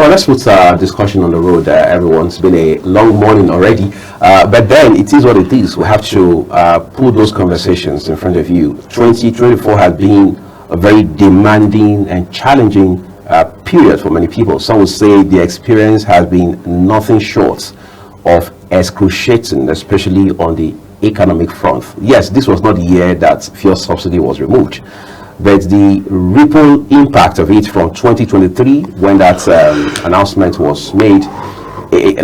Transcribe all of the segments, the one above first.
Well, let's put discussion on the road. Everyone's been a long morning already, but then it is what it is. We have to put those conversations in front of you. 2024 has been a very demanding and challenging period for many people. Some would say the experience has been nothing short of excruciating, especially on the economic front. Yes, this was not the year that fuel subsidy was removed, but the ripple impact of it from 2023, when that announcement was made,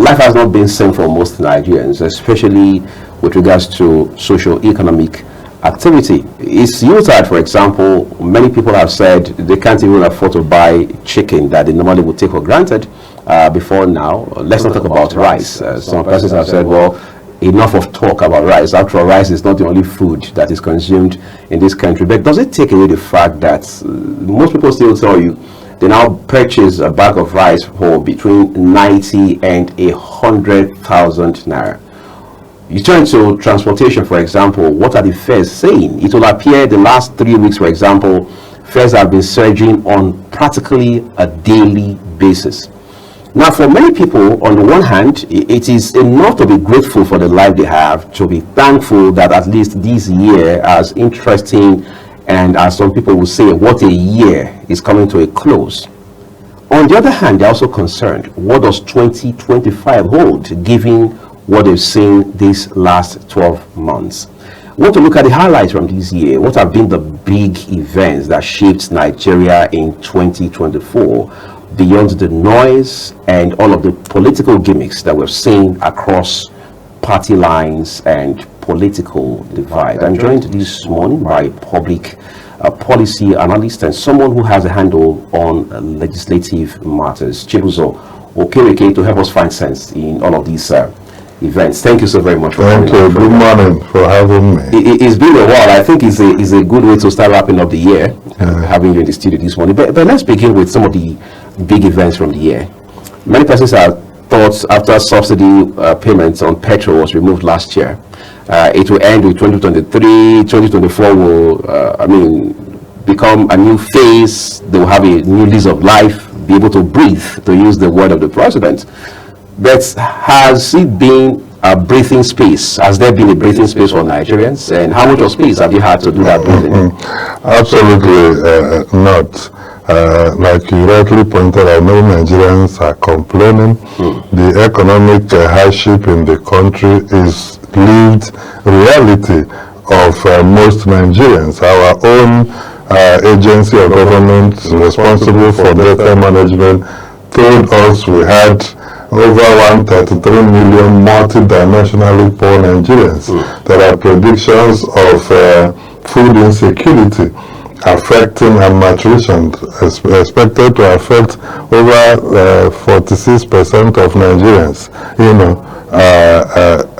life has not been same for most Nigerians, especially with regards to socio-economic activity. It's Yuletide, for example. Many people have said they can't even afford to buy chicken that they normally would take for granted before now. Let's not talk about rice. Some persons have said, well, enough of talk about rice. After all, rice is not the only food that is consumed in this country. But does it take away the fact that most people still tell you they now purchase a bag of rice for between 90 and 100,000 naira? You turn to transportation, for example. What are the fares saying? It will appear the last 3 weeks, for example, fares have been surging on practically a daily basis. Now, for many people, on the one hand, it is enough to be grateful for the life they have, to be thankful that at least this year, as interesting and as some people will say, what a year, is coming to a close. On the other hand, they're also concerned, what does 2025 hold, given what they've seen these last 12 months? We want to look at the highlights from this year. What have been the big events that shaped Nigeria in 2024? Beyond the noise and all of the political gimmicks that we've seen across party lines and political divide. I'm joined this morning by public policy analyst and someone who has a handle on legislative matters, Chibuzo Okereke, to help us find sense in all of these events. Thank you so very much for coming. Thank you. Good morning for having me. It's been a while. I think it's a good way to start wrapping up the year, having you in the studio this morning. But let's begin with some of the big events from the year. Many persons have thought after subsidy payments on petrol was removed last year, it will end with 2023. 2024 will, become a new phase. They will have a new lease of life, be able to breathe, to use the word of the president. But has it been a breathing space? Has there been a breathing space for Nigerians? And how much of space have you had to do that breathing? Absolutely not. Like you rightly pointed out, many Nigerians are complaining. The economic hardship in the country is lived reality of most Nigerians. Our own agency of government responsible for data management told us we had over 133 million multidimensionally poor Nigerians. There are predictions of food insecurity affecting and malnutrition expected to affect over 46% of Nigerians,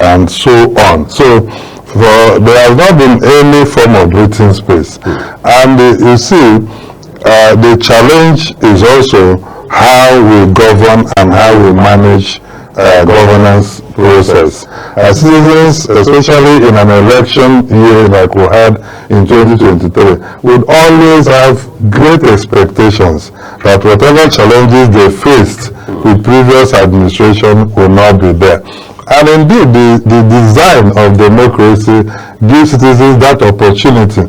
and so on. So there has not been any form of breathing space. And you see, the challenge is also how we govern and how we manage governance process. As citizens, especially in an election year like we had in 2023, would always have great expectations that whatever challenges they faced with previous administration will not be there. And indeed, the design of democracy gives citizens that opportunity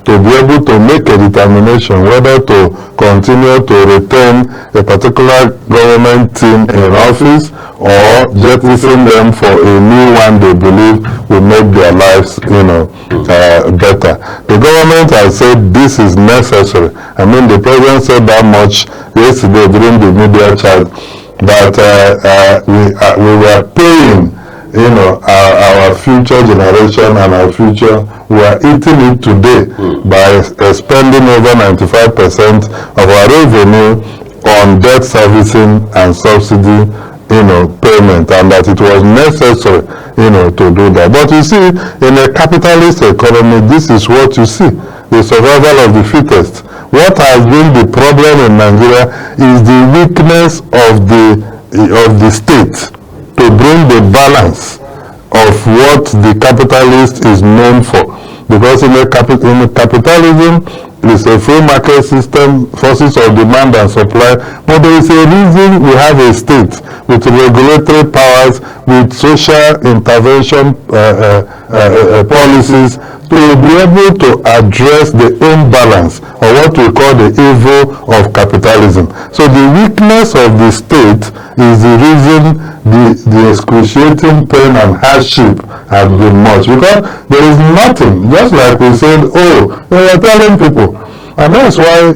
to be able to make a determination whether to continue to retain a particular government team in office or jettison them for a new one they believe will make their lives, better. The government has said this is necessary. The president said that much yesterday during the media chat, that we were paying our future generation and our future, we are eating it today by spending over 95% of our revenue on debt servicing and subsidy, payment, and that it was necessary, to do that. But you see, in a capitalist economy, this is what you see, the survival of the fittest. What has been the problem in Nigeria is the weakness of the state to bring the balance of what the capitalist is known for. Because in capitalism, it's a free market system, forces of demand and supply, but there is a reason we have a state with regulatory powers, with social intervention policies to be able to address the imbalance or what we call the evil of capitalism. So the weakness of the state is the reason the excruciating pain and hardship have been much, because there is nothing, just like we said, we are telling people. And that's why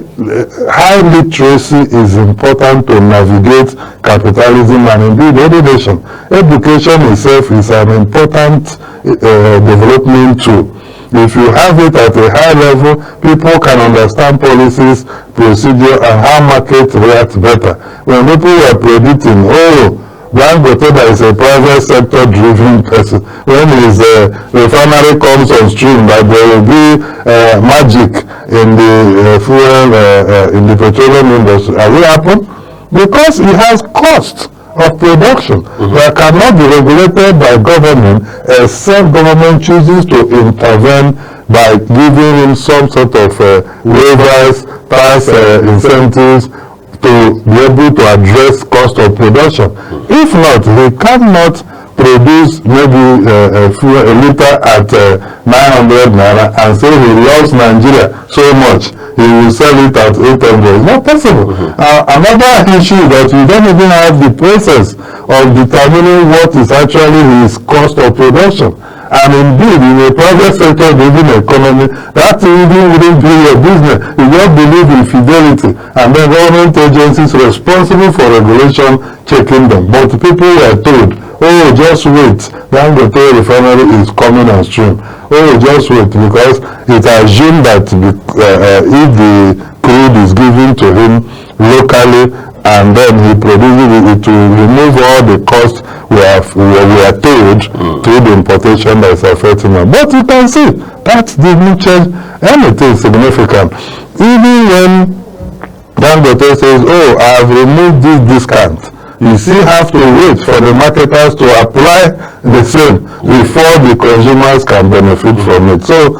high literacy is important to navigate capitalism and indeed any nation. Education itself is an important development tool. If you have it at a high level, people can understand policies, procedure, and how markets react better. When people were predicting, Dangote is a private sector driven person, when his refinery comes on stream, that there will be magic in the fuel, in the petroleum industry. Has it happened? Because it has cost of production that cannot be regulated by government, except government chooses to intervene by giving him some sort of waivers, tax incentives to be able to address cost of production. If not, he cannot produce maybe a liter at 900 naira and say he loves Nigeria so much he will sell it at 800. It's not possible. Another issue is that we don't even have the process of determining what is actually his cost of production. And indeed, in a private sector driven economy, that even wouldn't be your business. You just believe in fidelity, and then government agencies responsible for regulation checking them. But people were told, just wait, Dangote refinery is coming on stream. Just wait, because it assumed that if the crude is given to him locally and then he produces it to remove all the costs we are told through the importation that is affecting them. But you can see that didn't change anything significant. Even when Dangote says, I have removed this discount, you still have to wait for the marketers to apply the same before the consumers can benefit from it. So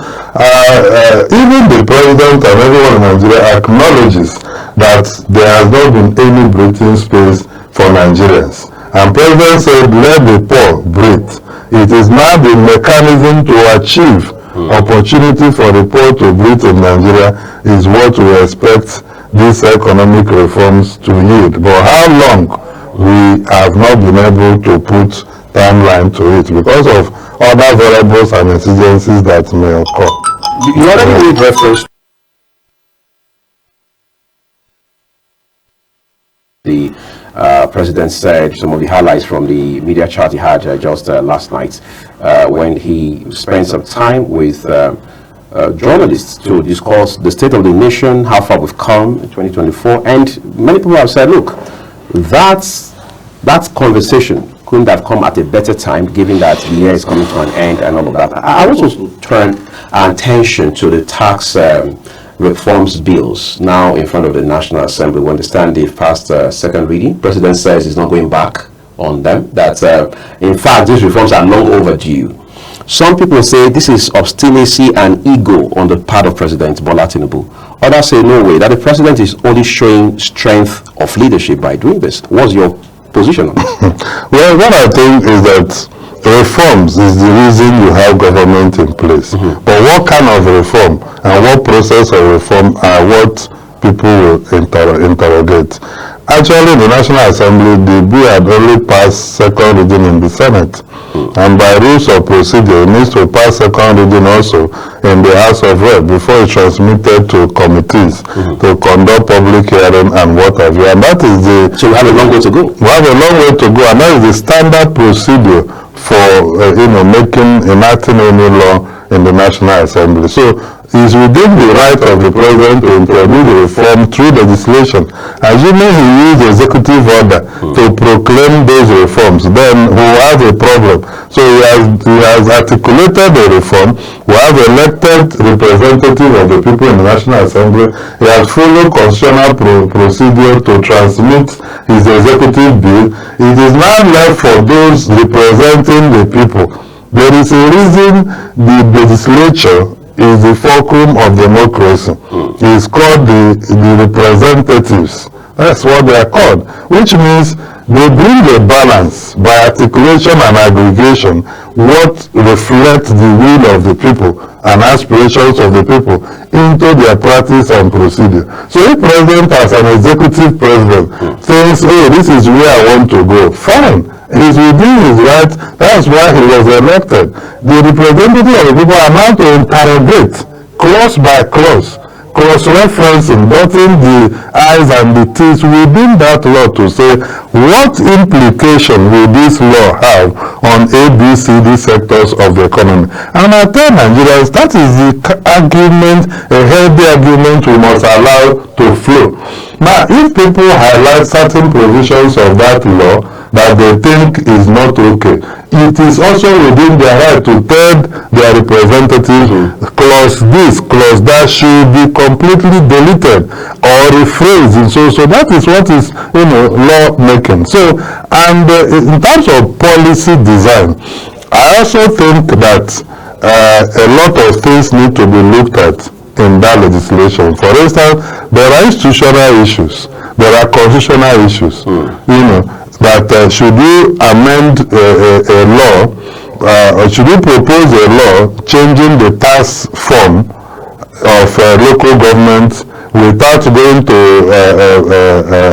even the president and everyone in Nigeria acknowledges that there has not been any breathing space for Nigerians. And President said, let the poor breathe. It is now the mechanism to achieve opportunity for the poor to breathe in Nigeria is what we expect these economic reforms to yield. But how long? We have not been able to put timeline to it because of other variables and exigencies that may occur. You already made reference to the president said some of the highlights from the media chat he had just last night when he spent some time with journalists to discuss the state of the nation, how far we've come in 2024, and many people have said, look, that conversation couldn't have come at a better time, given that the year is coming to an end and all of that. I want to turn our attention to the tax reforms bills now in front of the National Assembly. We understand they've passed second reading. President says he's not going back on them, that in fact these reforms are long overdue. Some people say this is obstinacy and ego on the part of President Bola Tinubu. Others say no way, that the president is only showing strength of leadership by doing this. What's your position on it? Well, what I think is that reforms is the reason you have government in place. But what kind of reform and what process of reform are what people will interrogate. Actually, the National Assembly, the bill had only passed second reading in the Senate. And by rules of procedure, it needs to pass second reading also in the House of Rep before it's transmitted to committees to conduct public hearing and what have you. And that is the... So we have a long way to go. We have a long way to go, and that is the standard procedure for, enacting any law in the National Assembly. So is within the right of the president to introduce the reform through legislation. Assuming he used executive order to proclaim those reforms, then we will have a problem. So he has articulated the reform. We have elected representative of the people in the National Assembly. He has followed constitutional procedure to transmit his executive bill. It is now left for those representing the people. There is a reason the legislature is the fulcrum of democracy. It's called the representatives. That's what they are called, which means they bring a balance by articulation and aggregation what reflects the will of the people and aspirations of the people into their practice and procedure. So if president as an executive president thinks, oh, this is where I want to go, fine. He's within his right. That's why he was elected. The representative of the people are now to interrogate clause by clause, cross-referencing, dotting the I's and the T's within that law to say what implication will this law have on A, B, C, D sectors of the economy. And I tell Nigerians that is the argument, a healthy argument we must allow to flow. Now, if people highlight certain provisions of that law that they think is not okay, it is also within their right to tell their representatives clause this, clause that should be completely deleted or rephrased. And so that is what is, law making. So, and in terms of policy design, I also think that a lot of things need to be looked at in that legislation. For instance, there are institutional issues, there are constitutional issues, that should you amend a law, or should you propose a law changing the tax form of local government without going to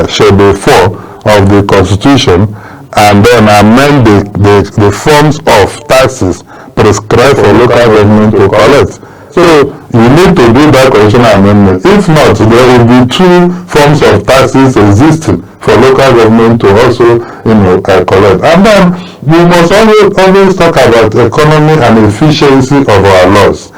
Schedule 4 of the Constitution, and then amend the forms of taxes prescribed for local government to collect. So you need to do that constitutional amendment. If not, there will be two forms of taxes existing for local government to also, collect. And then we must always talk about economy and efficiency of our laws.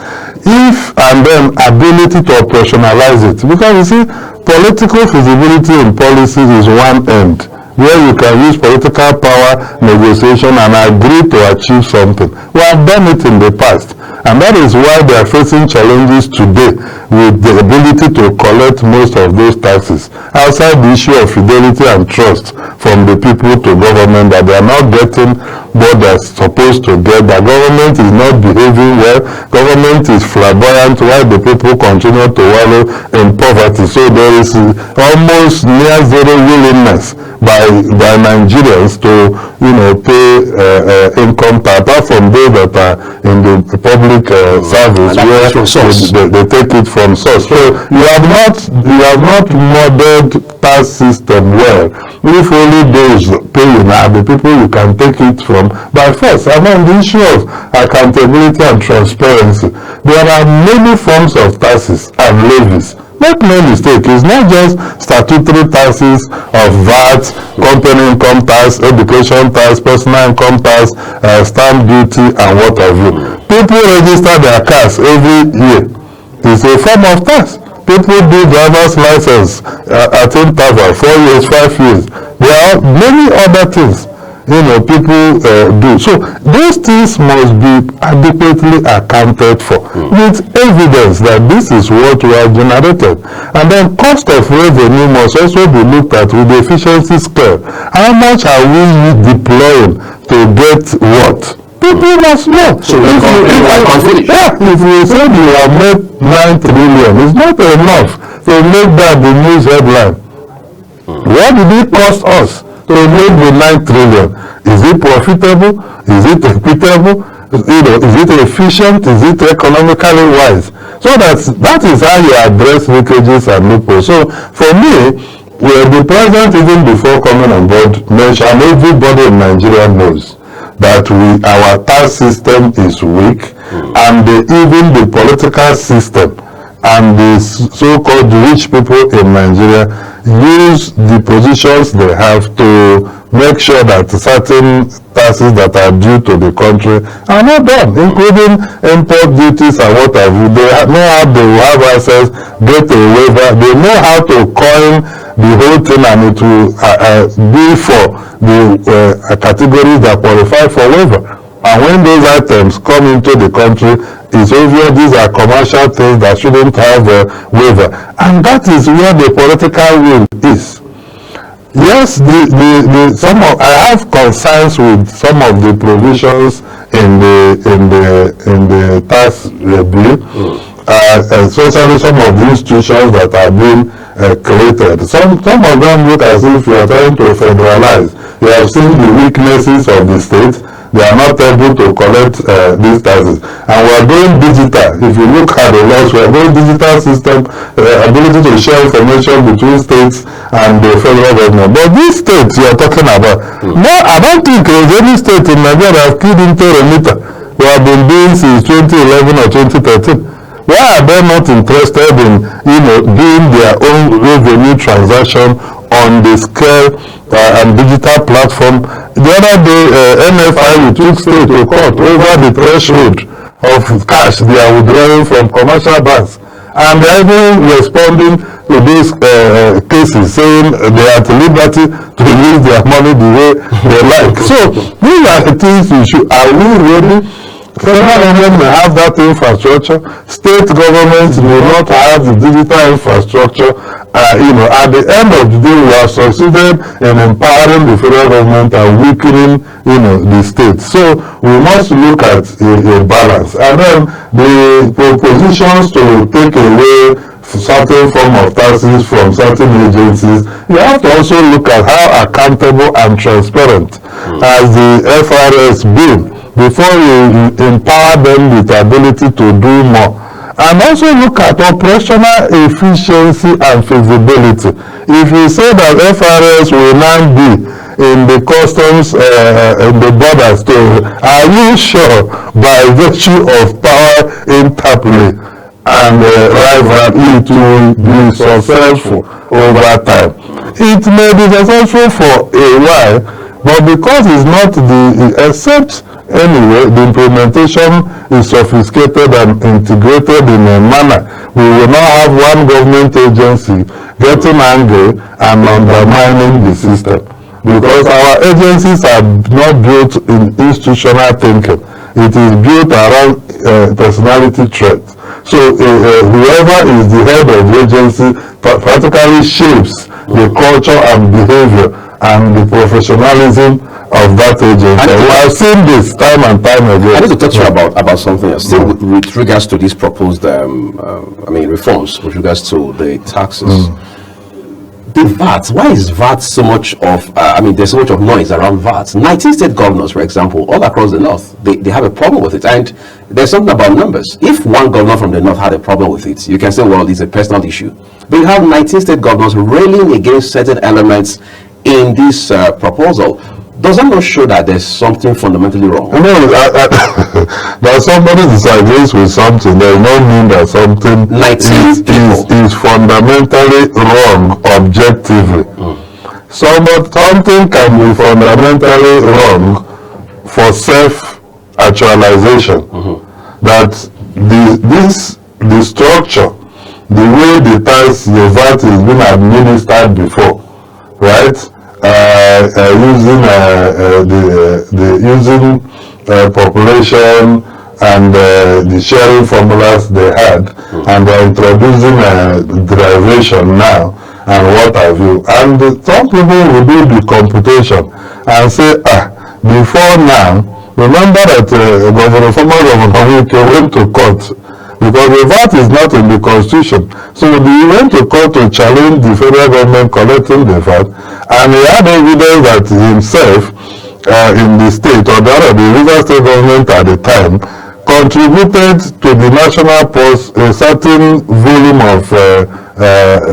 If and then ability to operationalize it, because you see, political feasibility in policies is one end, where you can use political power, negotiation, and agree to achieve something. We have done it in the past. And that is why they are facing challenges today with the ability to collect most of those taxes. Outside the issue of fidelity and trust from the people to government, that they are not getting what they are supposed to get, that government is not behaving well, government is flamboyant while the people continue to wallow in poverty. So there is almost near zero willingness by Nigerians to pay income tax, apart from those that are in the public service where they take it from source. So you have not modeled tax system well. If only those paying are the people you can take it from by force. And on the issue of accountability and transparency, there are many forms of taxes and levies. Make no mistake, it's not just statutory taxes of VAT, company income tax, education tax, personal income tax, stamp duty, and what have you. People register their cars every year. It's a form of tax. People do driver's license at interval, 4 years, 5 years. There are many other things people do. So those things must be adequately accounted for with evidence that this is what we have generated. And then cost of revenue must also be looked at with the efficiency scale. How much are we deploying to get what? People must know. So if we say we have made 9 trillion, it's not enough to make that the news headline. What did it cost us to make the 9 trillion? Is it profitable? Is it equitable? Is it efficient? Is it economically wise? So that is how you address leakages and loopholes. So for me, the president, even before coming on board, mentioned everybody in Nigeria knows that our tax system is weak, and even the political system and the so-called rich people in Nigeria use the positions they have to make sure that certain taxes that are due to the country are not done, including import duties and what have you. They know how they will have access, get a waiver, they know how to coin the whole thing, and it will be for the categories that qualify for waiver. And when those items come into the country, it's obvious these are commercial things that shouldn't have a waiver. And that is where the political will is. Yes, I have concerns with some of the provisions in the tax bill, especially some of the institutions that have been created. Some of them look as if you are trying to federalize. You have seen the weaknesses of the state. They are not able to collect these taxes, and we are going digital. If you look at the laws, we are going digital system, ability to share information between states and the federal government. But these states you are talking about, no, I don't think there is any state in Nigeria that have keyed into remitter. We have been doing since 2011 or 2013. Why are they not interested in, doing their own revenue transaction on the scale and digital platform? The other day, NFI took state to court over the threshold of cash they are withdrawing from commercial banks, and they are even responding to these cases, saying they are at liberty to use their money the way they like. So these are the things we should. Are we ready? Federal government may have that infrastructure. State governments may not have the digital infrastructure. At the end of the day, we have succeeded in empowering the federal government and weakening, the state. So we must look at a balance. And then the propositions to take away certain form of taxes from certain agencies, you have to also look at how accountable and transparent has the FRS been before you empower them with the ability to do more. And also look at operational efficiency and feasibility. If you say that FRS will now be in the customs, in the borders, are you sure by virtue of power interplay and rivalry it will be successful over time? It may be successful for a while, but because it's not except anyway, the implementation is sophisticated and integrated in a manner. We will not have one government agency getting angry and undermining the system, because our agencies are not built in institutional thinking. It is built around personality traits. So whoever is the head of the agency practically shapes the culture and behavior and the professionalism of that agency. We have seen this time and time again. I need to talk to you about something else. Still with regards to these proposed reforms with regards to the taxes. The VAT, why is VAT so much of, there's so much of noise around VAT. 19 state governors, for example, all across the north, they have a problem with it. And there's something about numbers. If one governor from the north had a problem with it, you can say, well, it's a personal issue. But you have 19 state governors railing against certain elements in this proposal. Does that not show that there's something fundamentally wrong? No, that somebody disagrees with something does not mean that something is fundamentally wrong objectively. Something can be fundamentally wrong for self-actualization. That the structure, the way the VAT is being administered before, right? Using population and the sharing formulas they had, and they're introducing derivation now and what have you. And some people will do the computation and say, before now, remember that former Governor Wike went to court because the VAT is not in the constitution. So he went to court to challenge the federal government collecting the VAT, and he had evidence that himself in the state, or the River State government at the time, contributed to the national purse a certain volume of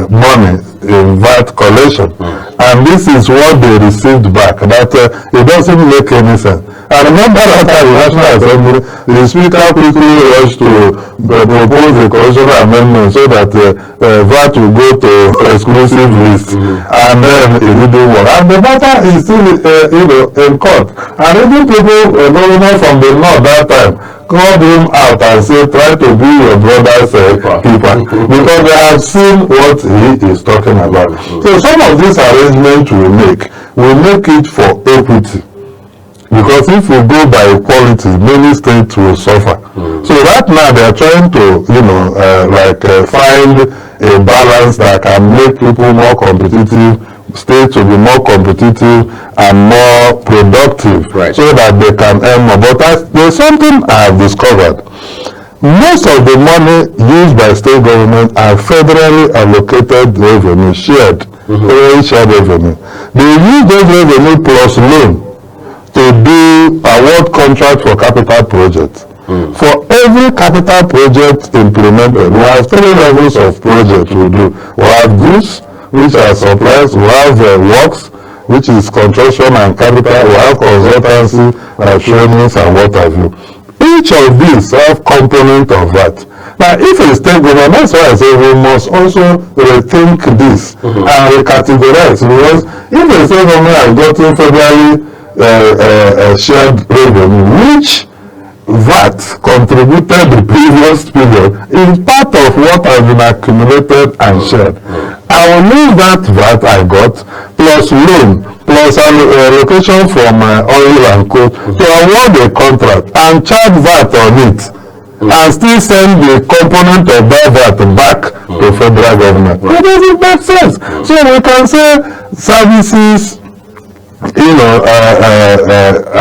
money in VAT collection. And this is what they received back. That it doesn't make any sense. I remember that at the National Assembly, the Speaker quickly rushed to propose a constitutional amendment so that VAT will go to exclusive list, and then it didn't work. And the matter is still in court. And even people, governor from the north that time, called him out and said, try to be your brother's keeper, because they have seen what he is talking about. So some of these arrangements we make it for equity. Because if we go by equality, many states will suffer. So right now they are trying to, find a balance that can make people more competitive states to be more competitive and more productive, so that they can earn more. But there's something I have discovered. Most of the money used by state government are federally allocated revenue, shared revenue. They use those revenue plus loan to do award contract for capital projects. For every capital project implemented, we have 3 levels of projects we do. We have goods, which are supplies. We have works, which is construction and capital. We have consultancy, trainings, and what have you. Each of these have component of that. Now, if a state government, that's why I say we must also rethink this and recategorize. Because if a state government has gotten federally shared revenue, which VAT contributed the previous period, is part of what has been accumulated and shared. I will use that VAT I got plus loan plus allocation from oil and coal to award a contract and charge VAT on it and still send the component of that VAT back to federal government. It doesn't make sense. So we can say services,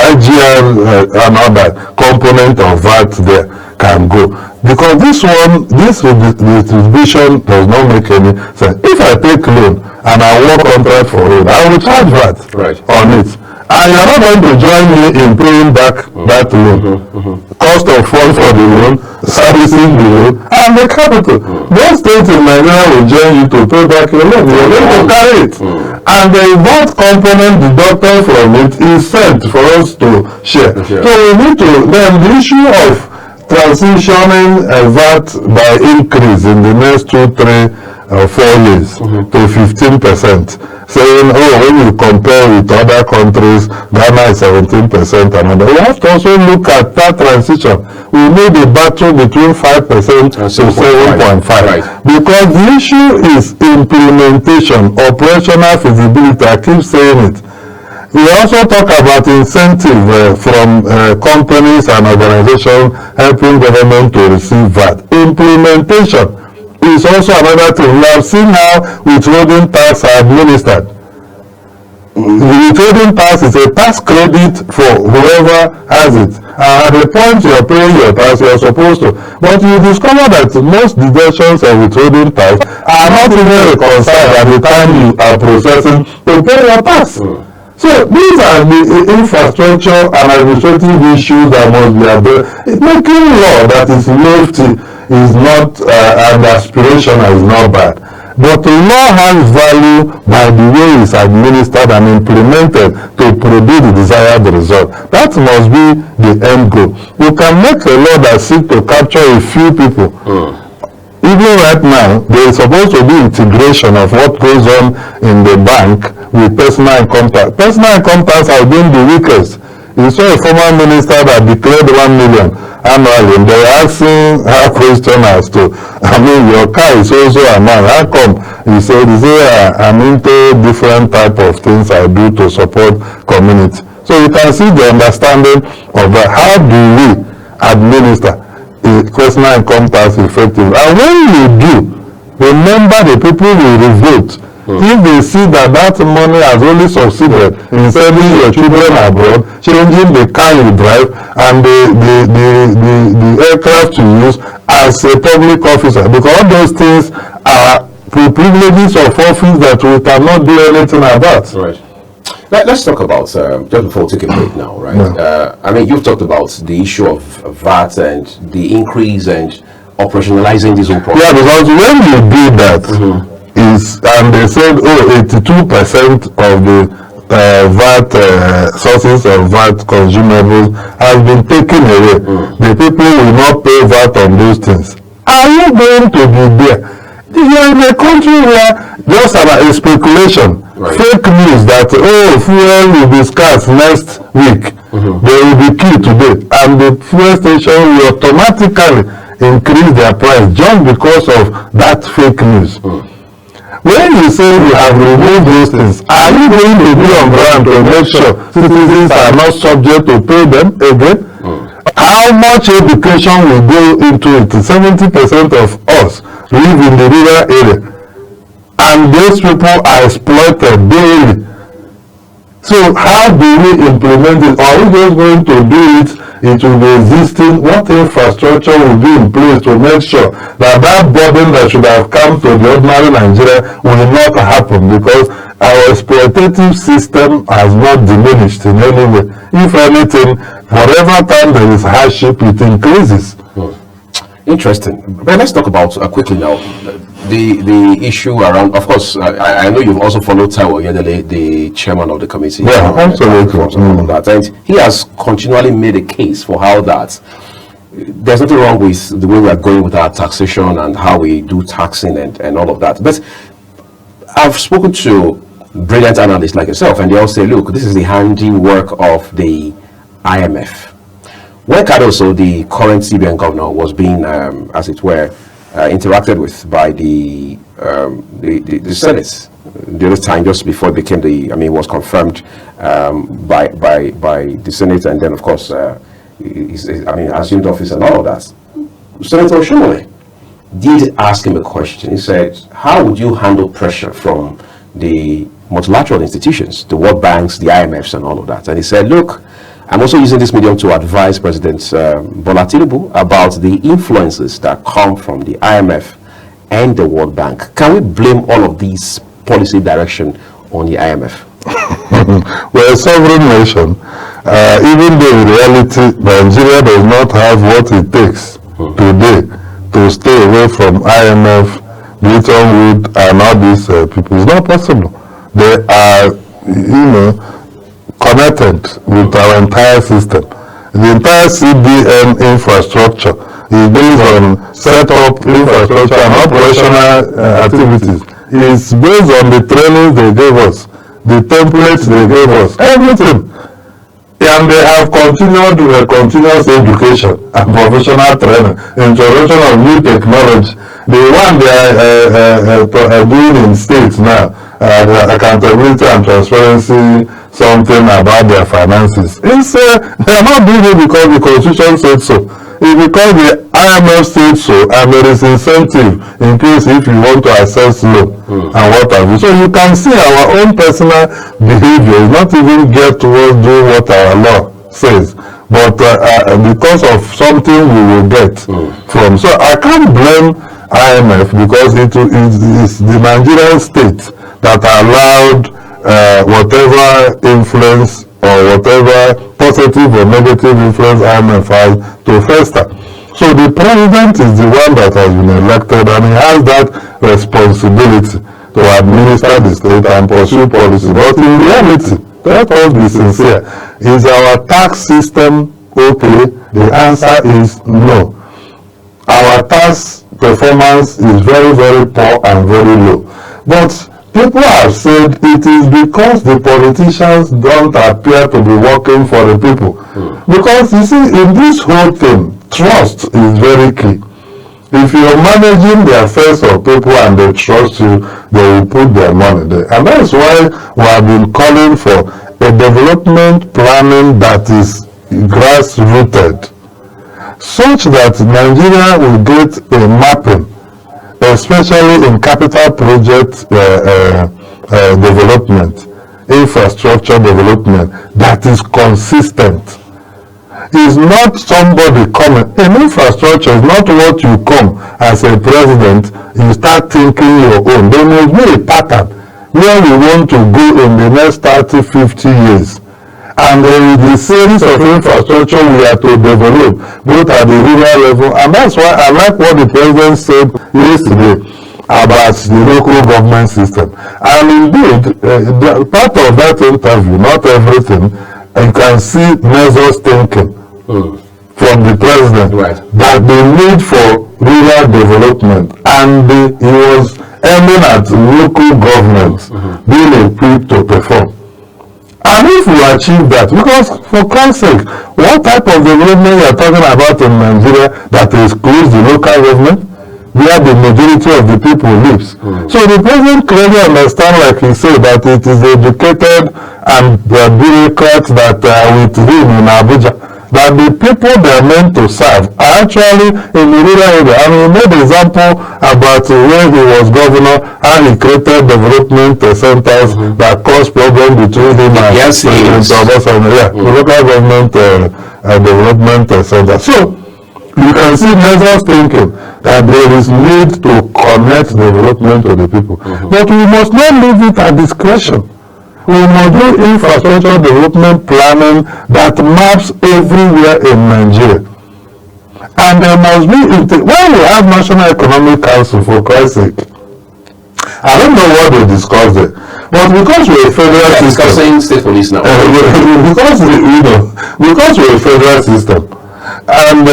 IGR and other component of that there can go. Because this distribution does not make any sense. If I take loan and I work contract for it, I will charge VAT on it. And you are not going to join me in paying back that loan. Cost of funds for the loan, servicing the loan, and the capital. Those states in Nigeria will join you to pay back your loan. You are going to carry it. And the VAT component deducted from it is sent for us to share. So we need to, then the issue of transitioning VAT by increase in the next 2, 3, 4 years to 15%. Saying, when you compare with other countries, Ghana is 17% and we have to also look at that transition. We need a battle between 5% to 7.5%. Because the issue is implementation, operational feasibility. I keep saying it. We also talk about incentive from companies and organizations helping government to receive VAT. Implementation is also another thing. We have seen how withholding tax are administered. Withholding tax is a tax credit for whoever has it. At the point you are paying your tax, you are supposed to. But you discover that most deductions of withholding tax are not even reconciled at the time you are processing to pay your tax. So these are the infrastructure and administrative issues that must be addressed. Making law that is lofty is not and aspirational is not bad. But law has value by the way it's administered and implemented to produce the desired result. That must be the end goal. We can make a law that seeks to capture a few people. Even right now, there is supposed to be integration of what goes on in the bank with personal income tax. Personal income tax has been the weakest. You saw a former minister that declared 1 million annually, and they were asking her question as to, your car is also a man. How come? He said, I'm into different type of things I do to support community. So you can see the understanding of that. How do we administer personal income tax effective? And when you do, remember the people will vote. If they see that money has only succeeded in sending your children abroad, changing the car you drive and the aircraft you use as a public officer, because all those things are privileges of office that we cannot do anything about. Right. Let's talk about, just before we take a break now, right? Yeah. You've talked about the issue of VAT and the increase and operationalizing this whole process. Yeah, because when you do that, and they said, 82% of the VAT sources of VAT consumables has been taken away. The people will not pay VAT on those things. Are you going to be there? You are in a country where just about a speculation, fake news that fuel will be scarce next week. They will be killed today, and the fuel station will automatically increase their price just because of that fake news. When you say you have removed those things, are you going to be on ground to make sure citizens are not subject to pay them again? How much education will go into it? 70% of us live in the rural area. and those people are exploited daily. So how do we implement it? Are we just going to do it? It will be existing. What infrastructure will be in place to make sure that that burden that should have come to the ordinary Nigeria will not happen? Because our exploitative system has not diminished in any way. If anything, whatever time there is hardship, it increases. Interesting. But let's talk about quickly now the issue around. Of course, I know you've also followed Taiwo Yedele, the chairman of the committee. Yeah, absolutely. And he has continually made a case for how that there's nothing wrong with the way we are going with our taxation and how we do taxing and all of that. But I've spoken to brilliant analysts like yourself, and they all say, look, this is the handiwork of the IMF. When Cardoso, the current CBN governor, was being, as it were, interacted with by the Senate the other time, just before it became it was confirmed by the Senate, and then of course, assumed office and all of that. Senator Oshomole did ask him a question. He said, how would you handle pressure from the multilateral institutions, the World Banks, the IMFs, and all of that? And he said, look, I'm also using this medium to advise President Bola Tinubu about the influences that come from the IMF and the World Bank. Can we blame all of these policy direction on the IMF? We're a sovereign nation. Even though in reality, Nigeria does not have what it takes today to stay away from IMF, Bretton Woods, and all these people. It's not possible. They are, connected with our entire system. The entire CBN infrastructure is based on set-up infrastructure and operational activities. It's based on the trainings they gave us, the templates they gave us, everything. And they have continued with continuous education and professional training, introduction of new technology. The one they are doing in states now, the accountability and transparency, something about their finances. They are not doing it because the Constitution said so. It's because the IMF said so, and there is incentive in case if you want to access loan and what have you. So you can see our own personal behavior is not even get towards doing what our law says, but because of something we will get from. So I can't blame IMF because it is the Nigerian state that allowed whatever influence or whatever positive or negative influence IMF has to fester. So the president is the one that has been elected, and he has that responsibility to administer the state and pursue policy. But in reality, let us be sincere, is our tax system okay? The answer is no. Our tax performance is very, very poor and very low. But people have said it is because the politicians don't appear to be working for the people. Because you see, in this whole thing, trust is very key. If you're managing the affairs of people and they trust you, they will put their money there. And that's why we have been calling for a development planning that is grass-rooted, such that Nigeria will get a mapping, especially in capital project development, infrastructure development, that is consistent. It's not somebody coming. In infrastructure is not what you come as a president, you start thinking your own. There must be a pattern where we want to go in the next 30, 50 years. And there is a series of infrastructure we are to develop, both at the rural level. And that's why I like what the president said yesterday about the local government system. And indeed, part of that interview, not everything, you can see measures thinking from the president, that the need for rural development, and he was aiming at local government being equipped to perform. And if we achieve that, because for Christ's sake, what type of development you are talking about in Nigeria that excludes the local government, where the majority of the people lives? So the president clearly understands, like he said, that it is educated and the bureaucrats that are with him in Abuja that the people they are meant to serve are actually in the rural area. And we made example about when he was governor, and he created development centers that caused problem between him and President Obasanjo. Local government development center. So you can see measures thinking that there is need to connect development to the people. But we must not leave it at discretion. We must do infrastructure development planning that maps everywhere in Nigeria. And there must be, when we have National Economic Council, for Christ's sake, I don't know what they discussed there, but because we're a federal system, discussing state police now. because we're a federal system, and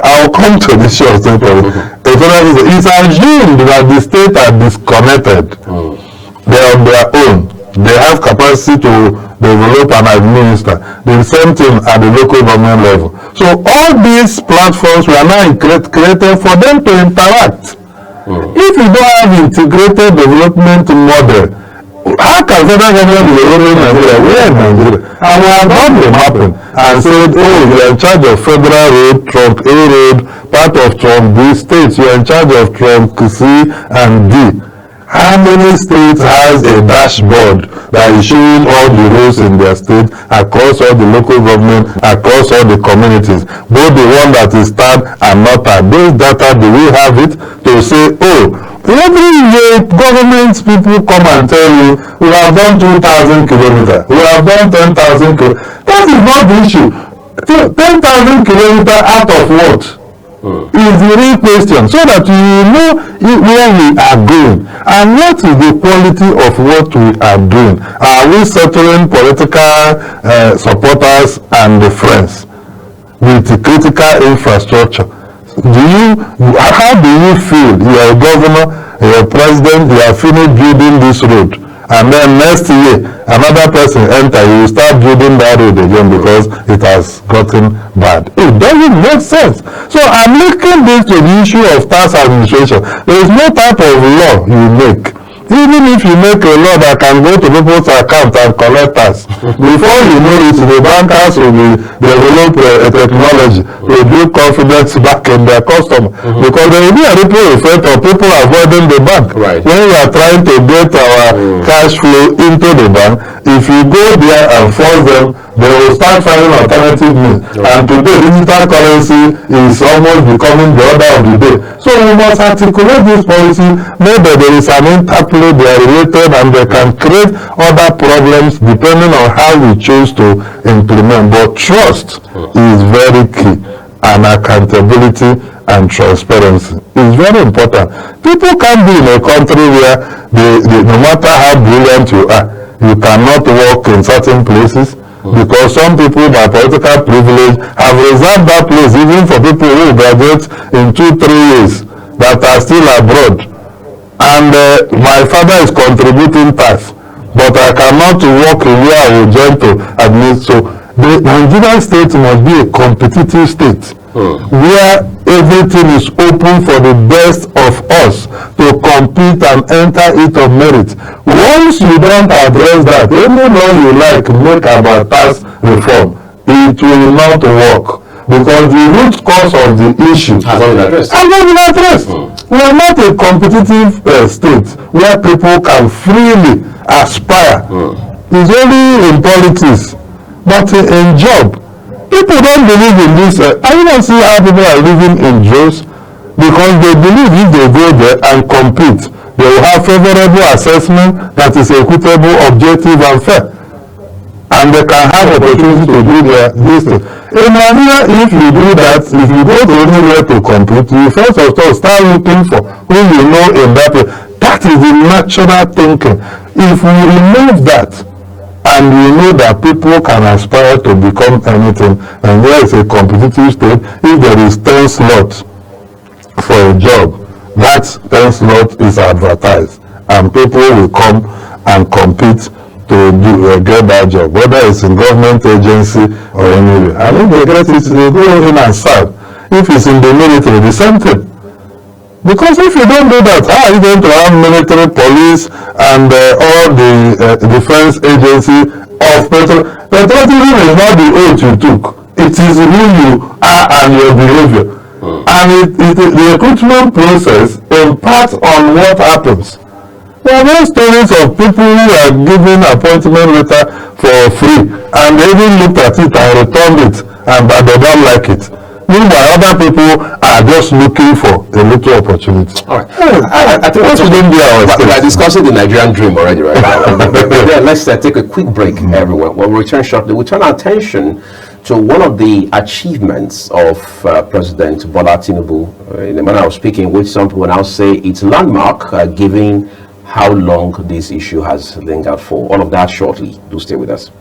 I'll come to the issue of state police. A federal system, it's assumed that the state are disconnected. They're on their own. They have capacity to develop and administer. The same thing at the local government level. So all these platforms were now created for them to interact. If you don't have integrated development model, how can federal government be running Nigeria? We are in Nigeria. And we have done the mapping and said, oh, you are in charge of federal road, trunk A road, part of trunk B states. You are in charge of trunk C and D. How many states has a dashboard that is showing all the roads in their state across all the local government, across all the communities, both the one that is TAD and not TAD? Those data, do we have it to say, oh, every year government people come and tell you, we have done 2,000 kilometers, we have done 10,000 kilometers. That is not the issue. 10,000 kilometers out of what? Is the real question, so that you know where we are going and what is the quality of what we are doing. Are we settling political supporters and the friends with the critical infrastructure? How do you feel? You are a governor, you are a president, you are finished building this road, and then next year another person enter, you will start building that road again because it has gotten bad. It doesn't make sense. So I'm linking this to the issue of tax administration. There is no type of law you make. Even if you make a law that can go to people's account and collect tax, before you know it, the bankers will develop a technology to build confidence back in their customer. Because there will be a ripple effect of people avoiding the bank. When we are trying to get our cash flow into the bank, if you go there and force them, they will start finding alternative means. And today, digital currency is almost becoming the order of the day. So we must articulate this policy, maybe there is an interplay, they are related, and they can create other problems depending on how we choose to implement. But trust is very key, and accountability and transparency is very important. People can't be in a country where no matter how brilliant you are, you cannot work in certain places, because some people by political privilege have reserved that place even for people who graduate in 2-3 years that are still abroad. And my father is contributing tax, but I cannot work in where I will join to admit. So the Nigerian state must be a competitive state where everything is open for the best of us to compete and enter it on merit. Once you don't address that, any law you like make about tax reform, it will not work, because the root cause of the issue has not been addressed. We are not a competitive state where people can freely aspire. It's only in politics, but in job, people don't believe in this. I don't see how people are living in droves, because they believe if they go there and compete, they will have favorable assessment that is equitable, objective, and fair. And they can have opportunity to do this thing. In Nigeria, if you do that, if you go to anywhere to compete, you first of all start looking for who you know in that place. That is the natural thinking. If we remove that, and you know that people can aspire to become anything, and there is a competitive state, if there is 10 slots for a job, that 10 slot is advertised, and people will come and compete to get that job, whether it's in government agency or anywhere. And if they get it, they go in and serve. If it's in the military, the same thing. Because if you don't do that, how are you going to have military, police, and all the defense agency of patriotism? Patriotism is not the oath you took. It is who you are and your behavior. And the recruitment process impacts on what happens. There are no stories of people who are given appointment letter for free and they even looked at it and returned it and but they don't like it. Meanwhile, other people are just looking for a little opportunity. All right. I think we are discussing the Nigerian dream already, right? Yeah, let's take a quick break, everyone. When we return shortly, we turn our attention to one of the achievements of President Bola Tinubu, in the manner of speaking, which some people now say it's landmark, given how long this issue has lingered for. All of that shortly. Do stay with us.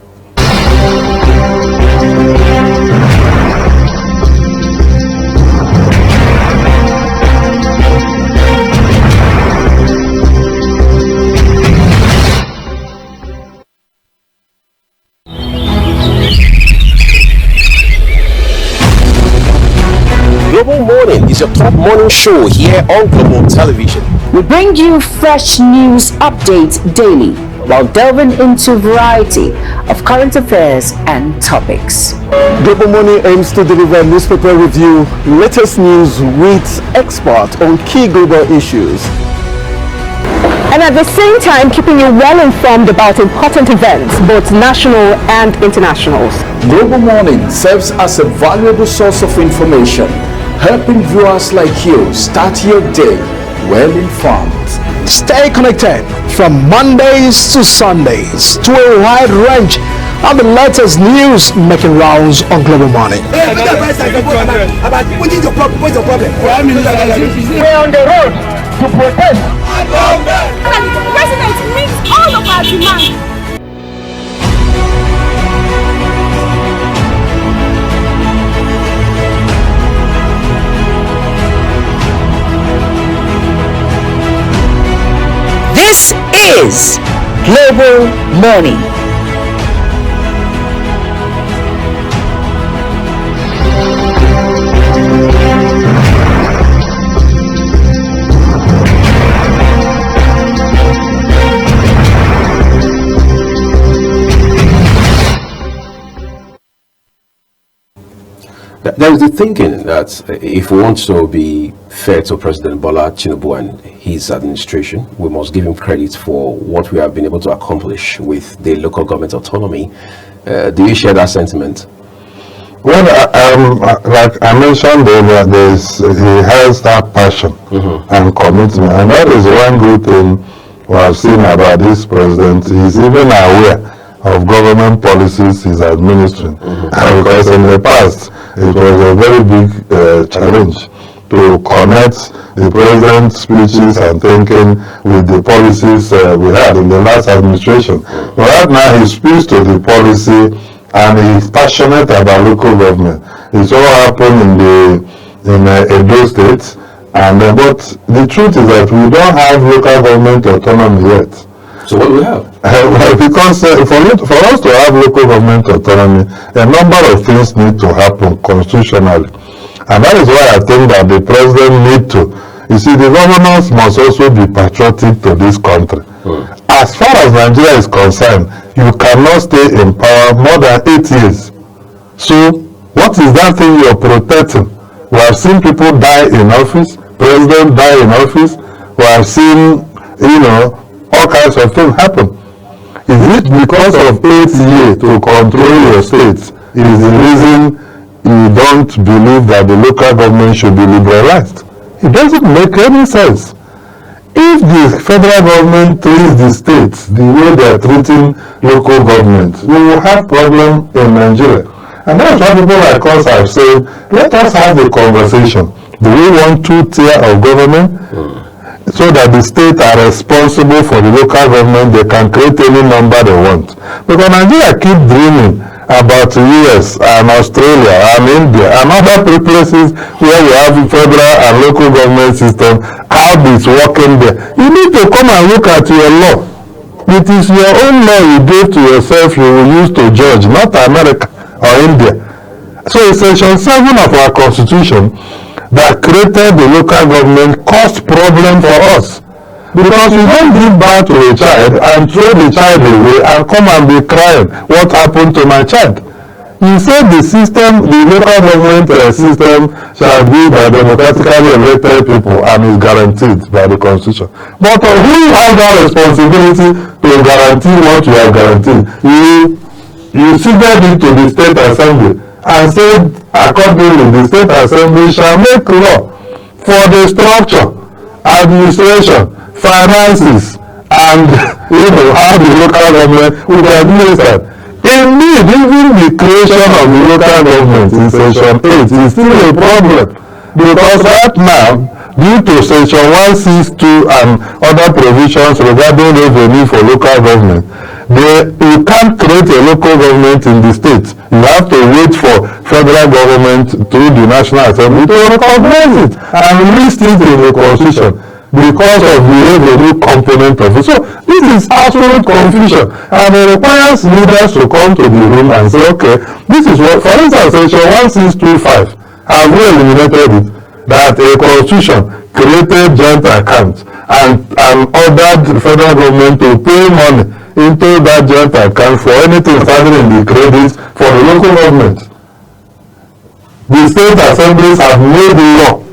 Global Morning is your top morning show here on Global Television. We bring you fresh news updates daily while delving into a variety of current affairs and topics. Global Morning aims to deliver newspaper review, latest news with experts on key global issues. And at the same time, keeping you well informed about important events, both national and internationals. Global Morning serves as a valuable source of information, helping viewers like you start your day well informed. Stay connected from Mondays to Sundays to a wide range of the latest news making rounds on Global Morning. We're on the road to protest. The president meets all of our demands. This is Global Morning. There is the thinking that if we want to be fair to President Bola Tinubu and his administration, we must give him credit for what we have been able to accomplish with the local government autonomy. Do you share that sentiment? Well, like I mentioned, he has that passion and commitment, and that is one good thing we have seen about this president. He's even aware of government policies he's administering, because in the past it was a very big challenge to connect the president's speeches and thinking with the policies we had in the last administration. But right now he speaks to the policy and he's passionate about local government. It's all happened in Edo State, and but the truth is that we don't have local government autonomy yet. So what do we have? Well, because for us to have local government autonomy, a number of things need to happen constitutionally. And that is why I think that the president need to, you see, the governors must also be patriotic to this country. As far as Nigeria is concerned, you cannot stay in power more than 8 years. So, what is that thing you're protecting? We have seen people die in office, president die in office. We have seen, all kinds of things happen. Is it because of 8 years to control your state is the reason you don't believe that the local government should be liberalized? It doesn't make any sense. If the federal government treats the states the way they are treating local government, we will have problem in Nigeria. And that's why people like us have said, let us have a conversation. Do we want two-tier of government? So that the state are responsible for the local government, they can create any number they want. Because Nigeria keep dreaming about US and Australia and India and other places where we have federal and local government system, how it's working there. You need to come and look at your law. It is your own law you gave to yourself you will use to judge, not America or India. So Section 7 of our Constitution that created the local government caused problem for us. Because you don't give birth to a child and throw the child away and come and be crying, what happened to my child? He said the system, the local government system shall be by democratically elected people and is guaranteed by the constitution. But who has that responsibility to guarantee what you have guaranteed? You submitted it to the state assembly and said accordingly the state assembly shall make law for the structure, administration, finances, and how the local government will be administered. Indeed, even the creation of the local government in Section 8 is still a problem, because right now, due to Section 162 and other provisions regarding revenue for local government, you can't create a local government in the state. You have to wait for federal government through the National Assembly to recognize it and list it in the Constitution, because of the revenue component of it. So this is absolute confusion, and it requires leaders to come to the room and say, okay, this is what, for instance, Section 1625, have we eliminated it, that a constitution created joint accounts and ordered the federal government to pay money into that joint account for anything standing in the credits for the local government. The state assemblies have made law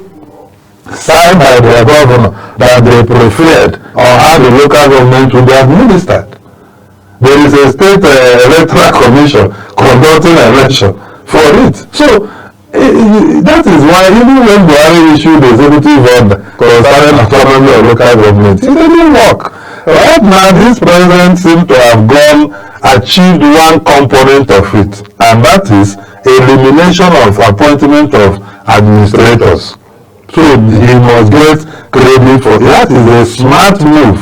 signed by their governor that they preferred or how the local government will be administered. There is a state electoral commission conducting election for it. So that is why even when Buhari issued the executive order concerning autonomy of local government, it didn't work. Right now, this president seems to have achieved one component of it, and that is elimination of appointment of administrators. So he must get credit for that. Is a smart move,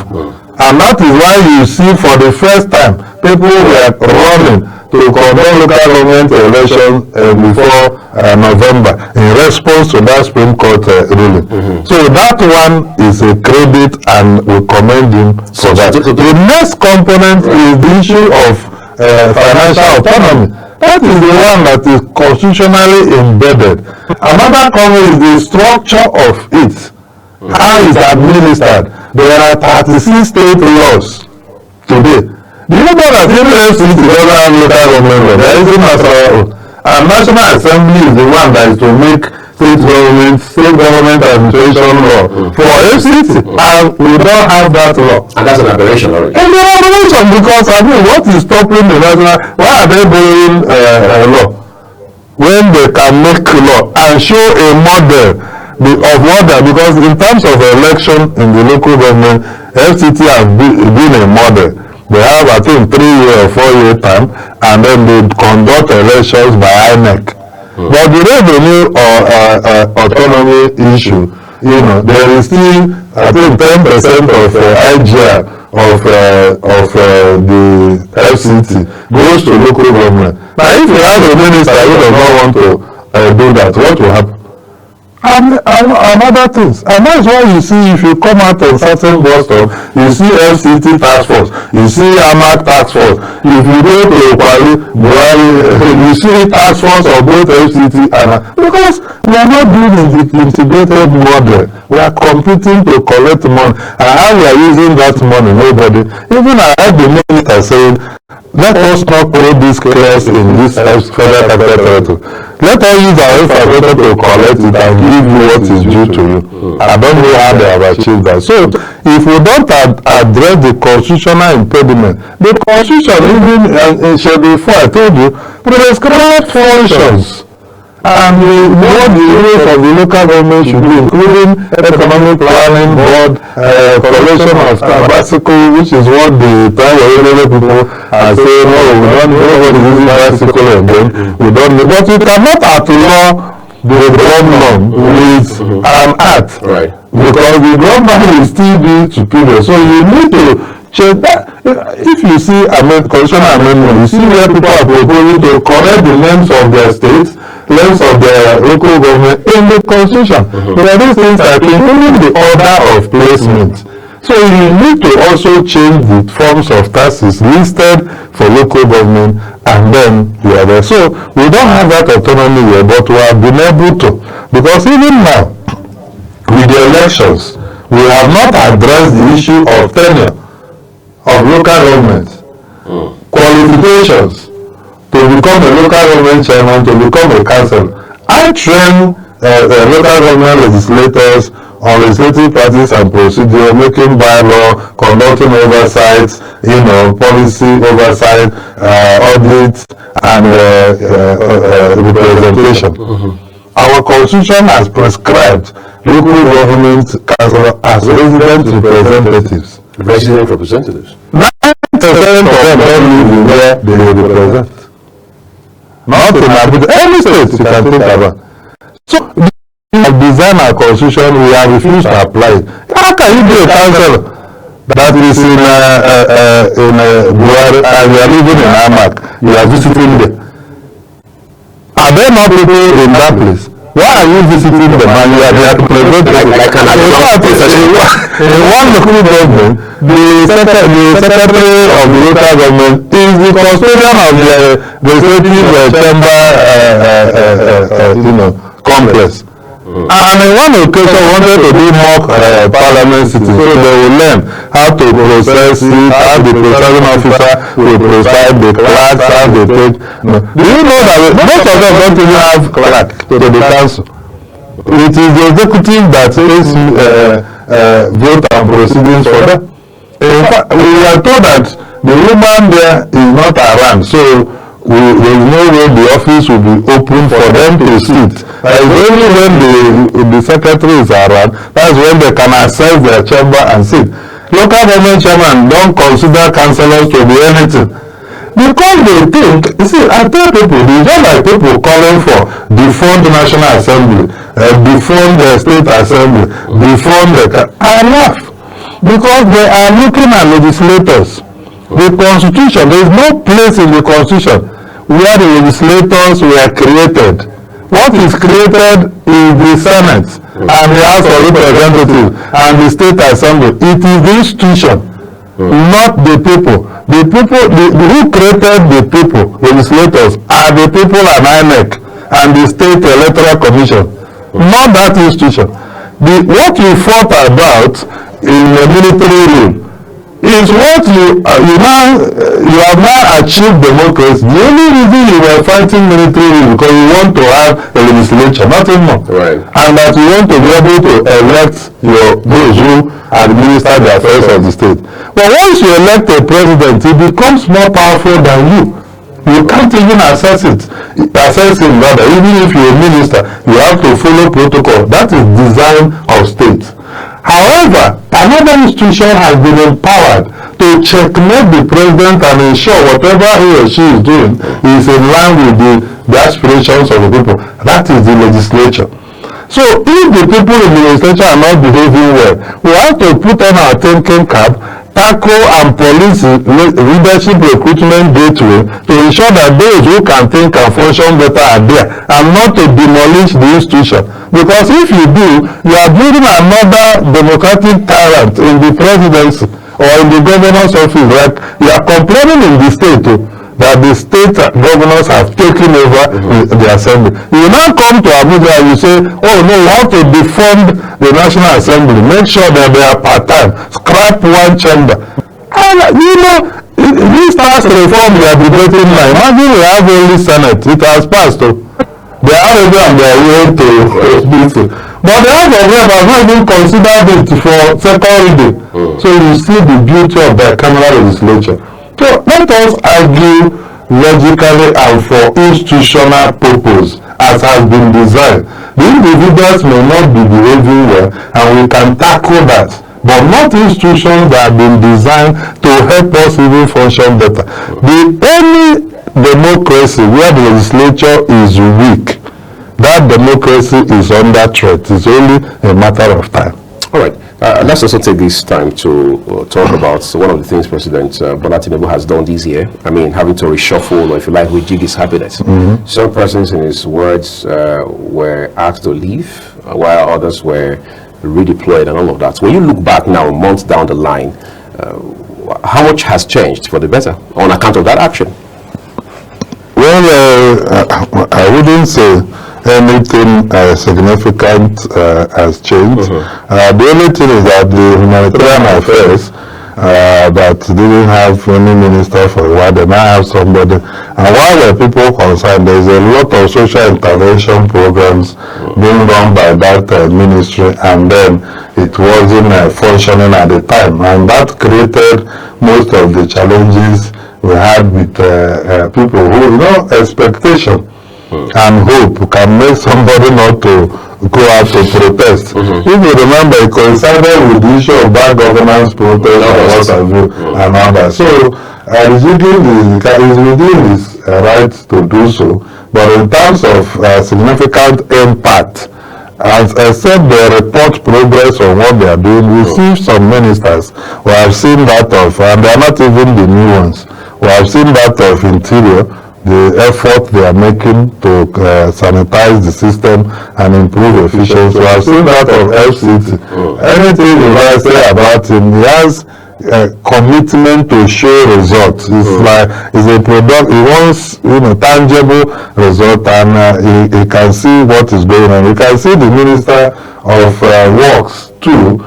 and that is why you see for the first time people were running to conduct local government elections before November in response to that Supreme Court ruling. So that one is a credit, and we commend him for that. The next component is the issue of financial autonomy. That is the one that is constitutionally embedded. Another component is the structure of it. How is it administered? There are 36 state laws today. Do you know that even FCT doesn't have local government law? There is a national law. And National Assembly is the one that is to make state government administration law for FCT. And we don't have that law. And that's an aberration already. It's an aberration, because I mean, what is stopping the national? Why are they doing law when they can make law and show a model of order? Because in terms of election in the local government, FCT has been a model. They have, I think, 3-year or 4-year time, and then they conduct elections by INEC. But the revenue or autonomy issue, there is still, I think, 10% of IGR of the FCT goes to local government. Now, if you have a minister who does not want to do that, what will happen? And other things. And that's why you see, if you come out on certain bus stop, you see FCT task force, you see AMAC task force. If you go to Buhari, you see task force of both FCT and because we are not doing the integrated model. We are competing to collect money. And how we are using that money, nobody. Even I heard the minister saying, let us not put this chaos in this federal capital territory. Let us use our infrastructure to collect it and give you what is due to you. I don't know how they have achieved that. So, if we don't address the constitutional impediment, the constitution, even in Schedule 4, I told you, prescribes functions. And what the rules of the local government should be, including economic planning board, collection of bicycle, which is what the private people are saying, no, we don't know what is using bicycle again. We don't know. But you cannot outlaw the governor with an act. Right. Because the government will still be superior. So you need to check that. If you see constitutional amendment, you see where people are proposing to correct the names of their states, names of their local government in the constitution. There are these things that including the order of placement. So you need to also change the forms of taxes listed for local government, and then you are there. So we don't have that autonomy here, but we have been able to, because even now with the elections, we have not addressed the issue of tenure of local government, qualifications, to become a local government chairman, to become a councillor. I train local government legislators on legislative practice and procedure, making bylaw, conducting oversights, policy oversight, audits, and representation. Our constitution has prescribed local government council as resident representatives. Resident representatives. 90% of them don't live in where they represent. Not in Abuja. Any state you can think about. So, we have designed our constitution, we have refused to apply it. How can you be a councillor that is in Buhari and you are living in Amak? You are visiting them. Are there not people in that place? Why are you visiting them and you are there to present them? In one local government, the secretary of the local government is the custodian of the legislative chamber, complex. And in one occasion, wanted to do mock parliament sitting, so they will learn how to process it, how the presiding officer will preside, the clerks, how they take. Do you know that most of them don't even have clerk to the council? It is the executive that takes vote and proceedings for them. In fact, we are told that the woman there is not around, so there is no way the office will be open for them to sit. It's only when the secretary is around, that's when they can access their chamber and sit. Local government chairman don't consider councillors to be anything. Because they think, you see, I tell people, it's just like people calling for defund the National Assembly, defund the State Assembly, defund the... I laugh. Because they are looking at legislators. The Constitution, there is no place in the Constitution where the legislators were created. What is created is the Senate and the House of Representatives and the State Assembly. It is the institution, not the people. The people who created the people, legislators, are the people and INEC and the State Electoral Commission, not that institution. What you fought about in the military rule is what you have now achieved democracy. The only reason you were fighting military rule because you want to have a legislature, nothing more. Right. And that you want to be able to elect those who administer the affairs of the state. But once you elect a president, he becomes more powerful than you. You can't even access him rather. Even if you're a minister, you have to follow protocol. That is design of state. However, another institution has been empowered to checkmate the president and ensure whatever he or she is doing is in line with the aspirations of the people. That is the legislature. So if the people in the legislature are not behaving well, we have to put on our thinking cap, tackle and police leadership recruitment gateway to ensure that those who can think and function better are there, and not to demolish the institution. Because if you do, you are building another democratic tyrant in the presidency or in the governor's office. Like you are complaining in the state that the state governors have taken over the assembly. You now come to Abuja and you say, oh no, you have to defund the National Assembly, make sure that they are part-time, scrap one chamber. And this tax reform we are debating now, imagine we have only Senate, it has passed. They are already on their way to hospital. But the House of Reps has not even considered it for second reading. So you see the beauty of the cameral legislature. So let us argue logically and for institutional purpose as has been designed. The individuals may not be behaving well and we can tackle that, but not institutions that have been designed to help us even function better. The only democracy where the legislature is weak, that democracy is under threat. It's only a matter of time. All right. Let's also take this time to talk about one of the things President Bola Tinubu has done this year. I mean, having to reshuffle, or if you like, rejig his happiness. Some persons, in his words, were asked to leave, while others were redeployed and all of that. When you look back now, months down the line, how much has changed for the better on account of that action? Well, I wouldn't say anything significant has changed. The only thing is that the humanitarian affairs that didn't have any minister for a while. They now have somebody. And while the people concerned, there's a lot of social intervention programs being run by that ministry, and then it wasn't functioning at the time. And that created most of the challenges we had with people who, expectation and hope can make somebody not to go out to protest. If you remember, it coincided with the issue of bad governance protest and all that. So he's within his right to do so, but in terms of significant impact, except they report progress on what they are doing, we see some ministers we have seen that of, and they are not even the new ones. We have seen that of Interior, the effort they are making to sanitize the system and improve efficiency. We have seen that of FCT. Anything you guys say about him, he has commitment to show results. It's like it's a product. He wants tangible result, and he can see what is going on. You can see the Minister of Works too,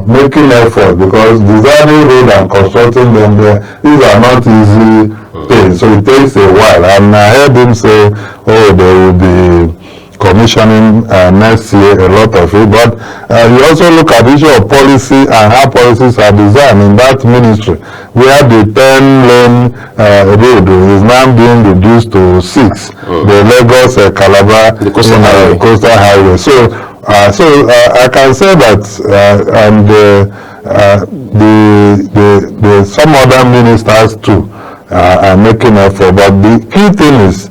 making effort, because designing road and constructing them there, these are not easy things. So it takes a while. And I heard him say, they will be commissioning next year, a lot of it. But you also look at the issue of policy and how policies are designed in that ministry, where the 10-lane road is now being reduced to 6. The Lagos Calabar coastal highway. So I can say that, and the some other ministers too are making effort. But the key thing is,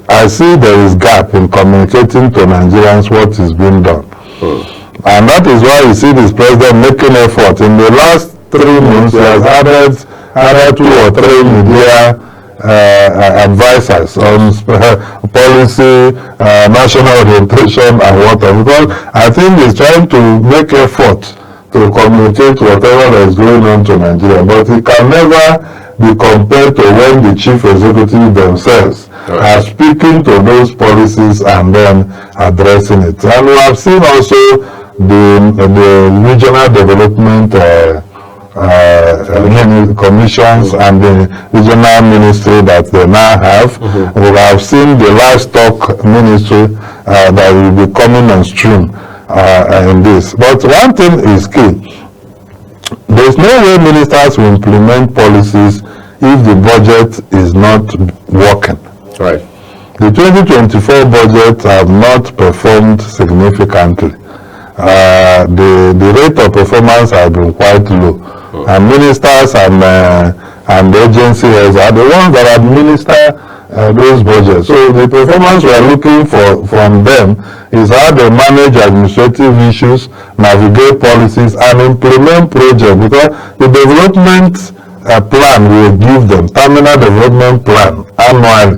I see there is gap in communicating to Nigerians what is being done. And that is why you see this president making effort. In the last 3 months, he has added 2 or 3 media advisors on policy, national orientation and whatever. Because I think he's trying to make effort to communicate whatever is going on to Nigeria. But it can never be compared to when the chief executive themselves are speaking to those policies and then addressing it. And we have seen also the regional development commissions and the regional ministry that they now have. We have seen the livestock ministry that will be coming on stream in this. But one thing is key. There is no way ministers will implement policies if the budget is not working. Right. The 2024 budget have not performed significantly. The rate of performance has been quite low. And ministers and the agency heads are the ones that administer those budgets. So the performance we are looking for from them is how they manage administrative issues, navigate policies, and implement projects. Because the development plan we will give them, terminal development plan, annually,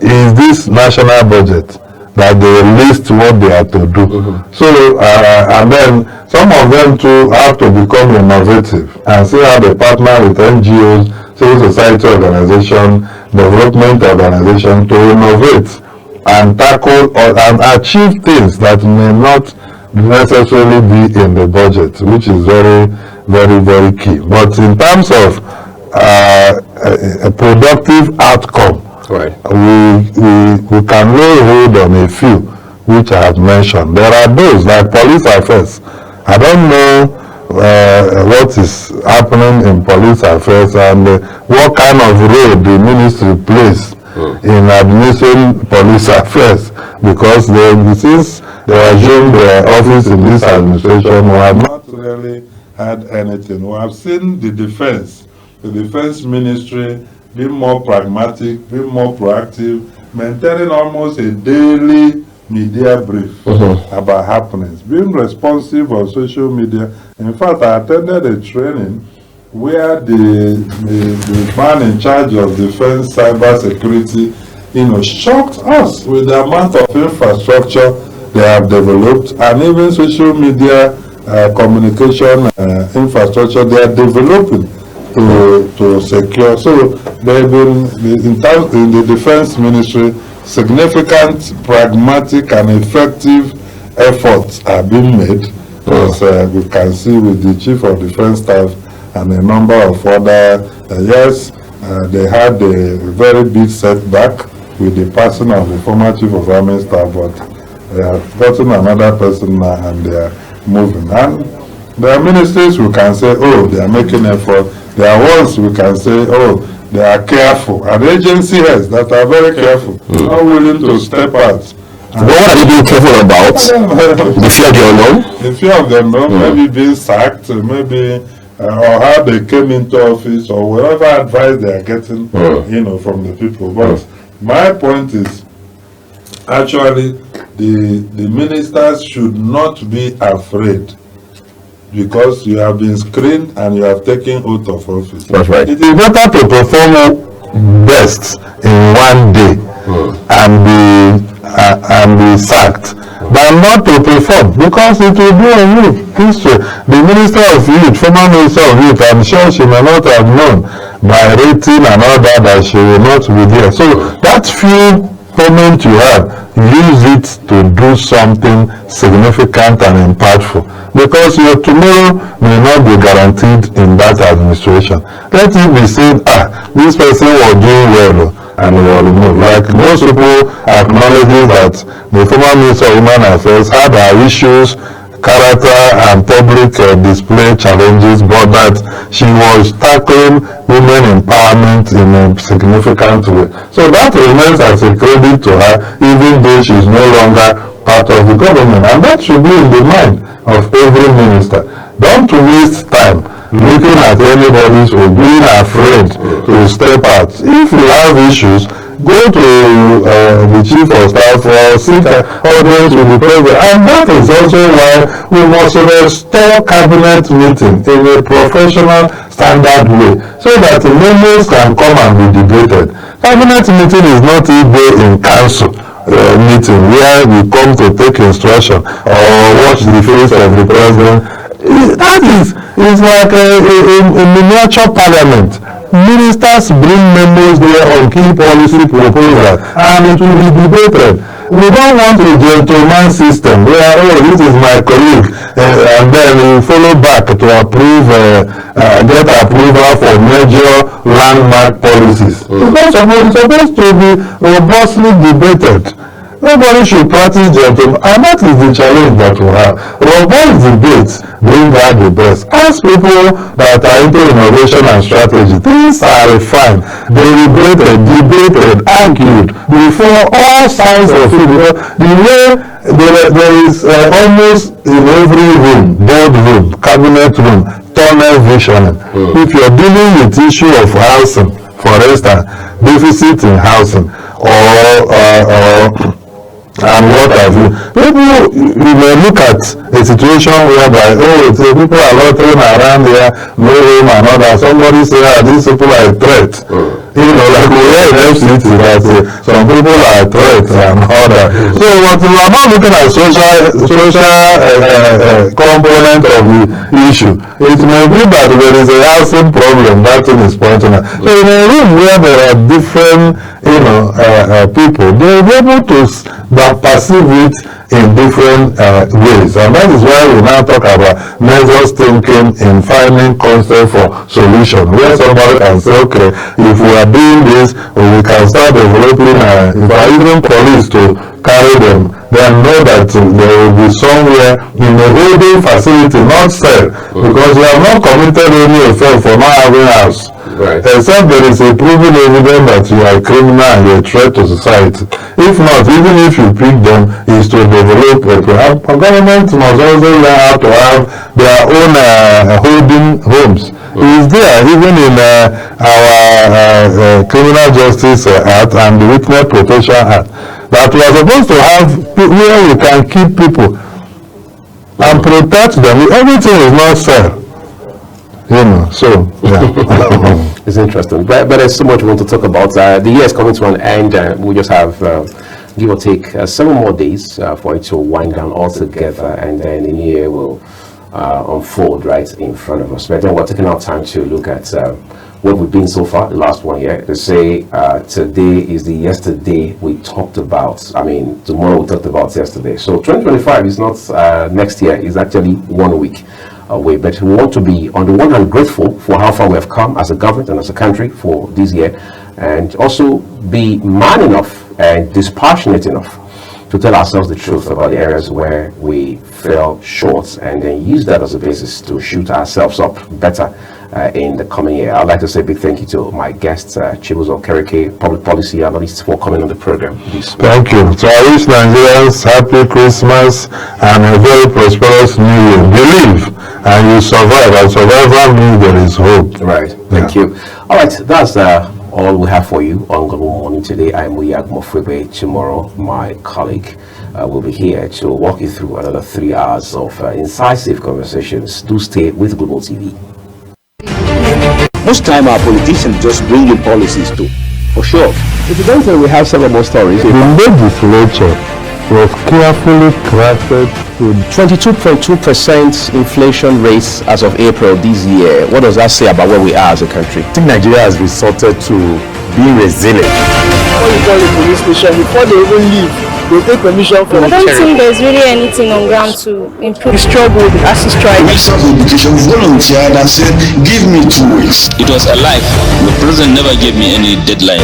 is this national budget that they list what they are to do. So, and then some of them too have to become innovative and see how they partner with NGOs, civil society organization, development organization to innovate and tackle and achieve things that may not necessarily be in the budget, which is very, very, very key. But in terms of a productive outcome, right, we can lay hold on a few which I have mentioned. There are those like police affairs. I don't know what is happening in police affairs and what kind of role the ministry plays in administering police affairs, because since they assumed their office in this administration, we have not really had anything. We have seen the defense ministry being more pragmatic, being more proactive, maintaining almost a daily media brief about happenings, being responsive on social media. In fact, I attended a training where the man in charge of defense cyber security, shocked us with the amount of infrastructure they have developed, and even social media communication infrastructure they are developing to secure. So there have been, in the defense ministry, significant, pragmatic and effective efforts are being made, as we can see with the chief of defense staff and a number of other, yes, they had a very big setback with the passing of the former Chief of Army Staff, but they have gotten another person now and they are moving. And there are ministries we can say, oh, they are making effort. There are ones we can say, oh, they are careful. And agency heads that are very careful, not willing to step out. What are they being careful about? The fear of the unknown? The fear of the unknown, maybe being sacked, maybe, or how they came into office, or whatever advice they are getting, from the people. But my point is, actually, the ministers should not be afraid, because you have been screened and you have taken oath of office. That's right. It is better to perform best in one day and be sacked than not to perform, because it will be a new history. The Minister of Youth, former Minister of Youth, I'm sure she may not have known by rating and all that she will not be there. So that few moment you have, use it to do something significant and impactful, because your tomorrow may not be guaranteed in that administration. Let it be said, this person was doing well and will move. Like most people acknowledging that the former Minister of Human Affairs had her issues, character and public display challenges, but that she was tackling women empowerment in a significant way. So that remains as a credit to her, even though she is no longer part of the government. And that should be in the mind of every minister. Don't waste time looking at anybody's or being afraid to step out. If you have issues, go to the Chief of Staff or seek audience with the President. And that is also why we must restore cabinet meeting in a professional, standard way, so that the members can come and be debated. Cabinet meeting is not even in council meeting where we come to take instruction or watch the face of the President. That is like a miniature parliament. Ministers bring members there on key policy proposals and it will be debated. We don't want a gentleman system where, this is my colleague, and then we follow back to approve, get approval for major landmark policies. Because it's supposed to be robustly debated. Nobody should practice gentlemen, and that is the challenge that we have. Robust debates bring out the best. Ask people that are into innovation and strategy. Things are refined, deliberated, debated, argued before all sides of it. The way there is almost in every room, boardroom, cabinet room, tunnel visioning. If you're dealing with issue of housing, for instance, deficit in housing, or and what have you. People, you may look at a situation whereby, people are loitering around here, no room and all that. Somebody say, these people are a threat. Like we hear in FCT that some people are a threat and all that. So what we are not looking at social component of the issue. It may be that there is a housing problem that thing is pointing out. So in a room where there are different, people, they will be able to perceive it in different ways, and that is why we now talk about measures thinking in finding concept for solution, where somebody can say, okay, if we are doing this, we can start developing if I even police to carry them, then know that there will be somewhere in a holding facility, not cell, because you have not committed any offense for not having house. Right. Except there is a proven evidence that you are a criminal and you are a threat to society. If not, even if you pick them, is to develop government must also learn how to have their own holding homes. It is there even in our Criminal Justice Act and the Witness Protection Act, that we are supposed to have where we can keep people and protect them. Everything is not fair. So yeah. It's interesting, but there's so much we want to talk about. The year is coming to an end. We just have, give or take, 7 more days for it to wind down altogether, and then the new year will unfold right in front of us. But then we're taking our time to look at where we've been so far, the last 1 year. They say today is the yesterday we talked about. I mean, tomorrow we talked about yesterday. So 2025 is not next year, it's actually 1 week away. But we want to be, on the one hand, grateful for how far we have come as a government and as a country for this year, and also be man enough and dispassionate enough to tell ourselves the truth about the areas where we fell short, and then use that as a basis to shoot ourselves up better in the coming year. I'd like to say a big thank you to my guest, Chibuzo Kereke, Public Policy Analyst, for coming on the program. Thank you. So I wish Nigerians happy Christmas and a very prosperous New Year. Believe and you survive, and survival means there is hope. Right. Thank you. All right. That's all we have for you on Global Morning today. I'm Uyag Mofwebe. Tomorrow, my colleague will be here to walk you through another 3 hours of incisive conversations. Do stay with Global TV. Most time our politicians just bring in policies too, for sure. If you don't say, we have several more stories. The legislature was carefully crafted to 22.2% inflation rate as of April this year. What does that say about where we are as a country? I think Nigeria has resorted to being resilient. When you call the police station, before they even leave, they take permission from I don't think there's really anything on ground to improve. the struggle, the ASI strike. Minister of Education volunteered and said, give me 2 weeks. It was a lie. The president never gave me any deadline.